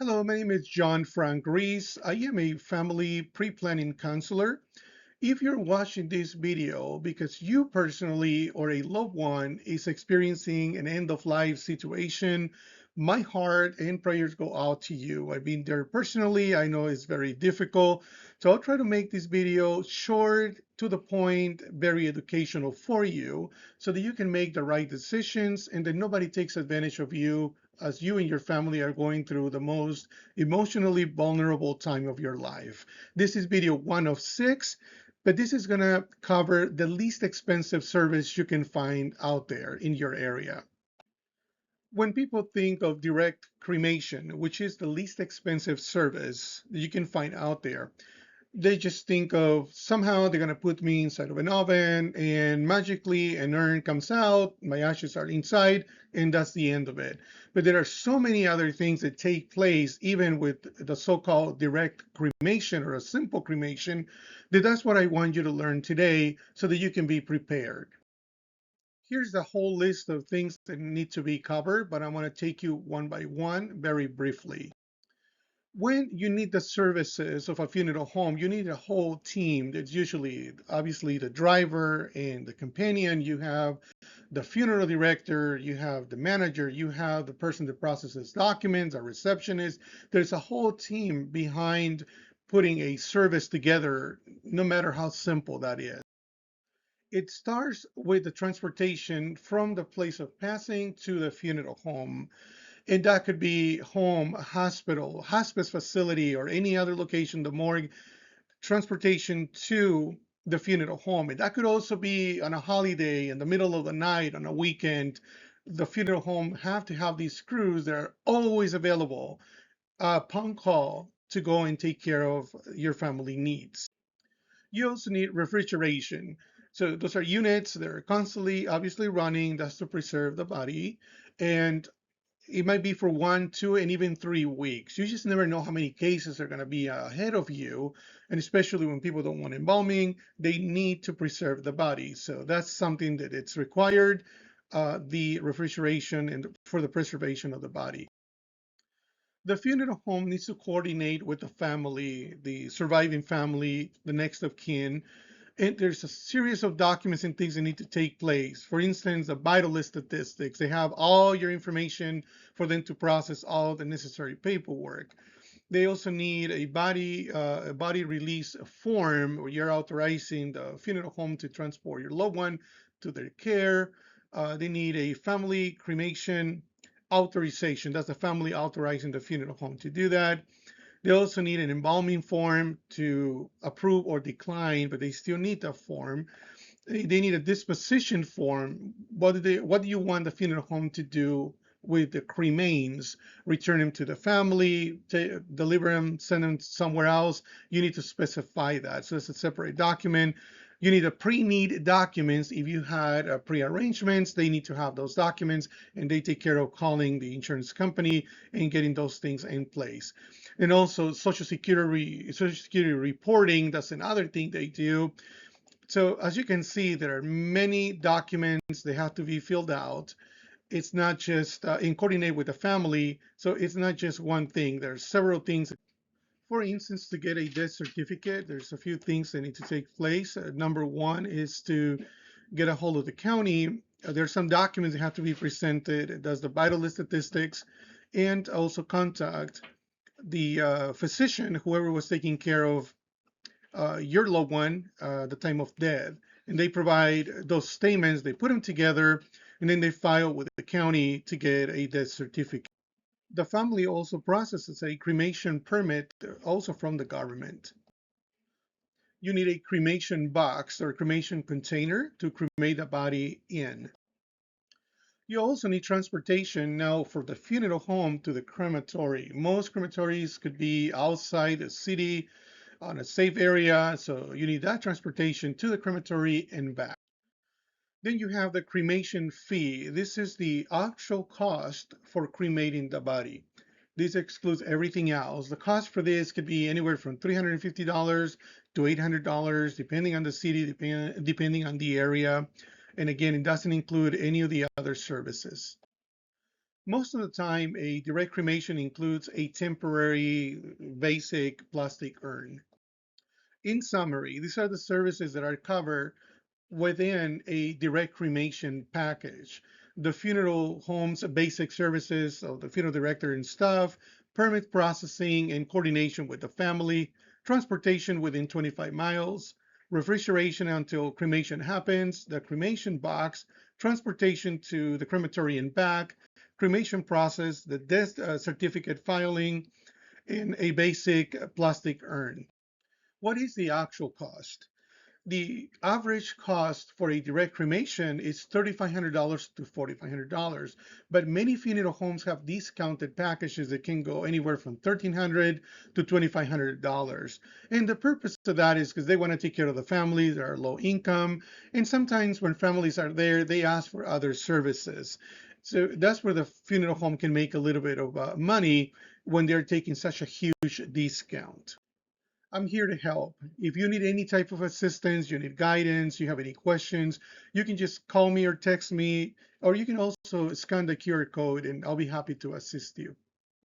Hello, my name is John Frank Reese. I am a family pre-planning counselor. If you're watching this video because you personally or a loved one is experiencing an end-of-life situation, my heart and prayers go out to you. I've been there personally. I know it's very difficult. So I'll try to make this video short, to the point, very educational for you so that you can make the right decisions and that nobody takes advantage of you as you and your family are going through the most emotionally vulnerable time of your life. This is video 1 of 6, but this is going to cover the least expensive service you can find out there in your area. When people think of direct cremation, which is the least expensive service that you can find out there, they just think of somehow they're going to put me inside of an oven and magically an urn comes out, my ashes are inside, and that's the end of it. But there are so many other things that take place even with the so-called direct cremation or a simple cremation, that's what I want you to learn today so that you can be prepared. Here's the whole list of things that need to be covered, but I want to take you one by one very briefly. When you need the services of a funeral home, you need a whole team. That's usually obviously the driver and the companion. You have the funeral director, you have the manager, you have the person that processes documents, a receptionist. There's a whole team behind putting a service together, no matter how simple that is. It starts with the transportation from the place of passing to the funeral home. And that could be home, hospital, hospice facility, or any other location, the morgue, transportation to the funeral home. And that could also be on a holiday, in the middle of the night, on a weekend. The funeral home have to have these crews that are always available upon call to go and take care of your family needs. You also need refrigeration. So those are units that are constantly, obviously running. That's to preserve the body. And it might be for 1, 2, and even 3 weeks. You just never know how many cases are going to be ahead of you. And especially when people don't want embalming, they need to preserve the body. So that's something that it's required, the refrigeration and for the preservation of the body. The funeral home needs to coordinate with the family, the surviving family, the next of kin, and there's a series of documents and things that need to take place. For instance, the vital statistics. They have all your information for them to process all the necessary paperwork. They also need a body release form where you're authorizing the funeral home to transport your loved one to their care. They need a family cremation authorization. That's the family authorizing the funeral home to do that. They also need an embalming form to approve or decline, but they still need that form. They need a disposition form. What do you want the funeral home to do with the cremains? Return them to the family, deliver them, send them somewhere else. You need to specify that. So it's a separate document. You need a pre-need documents. If you had pre-arrangements, they need to have those documents, and they take care of calling the insurance company and getting those things in place. And also Social Security reporting. That's another thing they do. So as you can see, there are many documents they have to be filled out. It's not just in coordinate with the family. So it's not just one thing. There are several things. For instance, to get a death certificate, there's a few things that need to take place. Number one is to get a hold of the county. There's some documents that have to be presented. It does the vital statistics, and also contact the physician, whoever was taking care of your loved one the time of death. And they provide those statements, they put them together, and then they file with the county to get a death certificate. The family also processes a cremation permit also from the government. You need a cremation box or cremation container to cremate the body in. You also need transportation now for the funeral home to the crematory. Most crematories could be outside the city on a safe area, so you need that transportation to the crematory and back. Then you have the cremation fee. This is the actual cost for cremating the body. This excludes everything else. The cost for this could be anywhere from $350 to $800, depending on the city, depending on the area. And again, it doesn't include any of the other services. Most of the time, a direct cremation includes a temporary basic plastic urn. In summary, these are the services that are covered within a direct cremation package. The funeral home's basic services of the funeral director and staff, permit processing and coordination with the family, transportation within 25 miles, refrigeration until cremation happens, the cremation box, transportation to the crematory and back, cremation process, the death certificate filing, and a basic plastic urn. What is the actual cost? The average cost for a direct cremation is $3,500 to $4,500, but many funeral homes have discounted packages that can go anywhere from $1,300 to $2,500. And the purpose of that is because they want to take care of the families that are low income, and sometimes when families are there, they ask for other services. So that's where the funeral home can make a little bit of money when they're taking such a huge discount. I'm here to help. If you need any type of assistance, you need guidance, you have any questions, you can just call me or text me, or you can also scan the QR code and I'll be happy to assist you.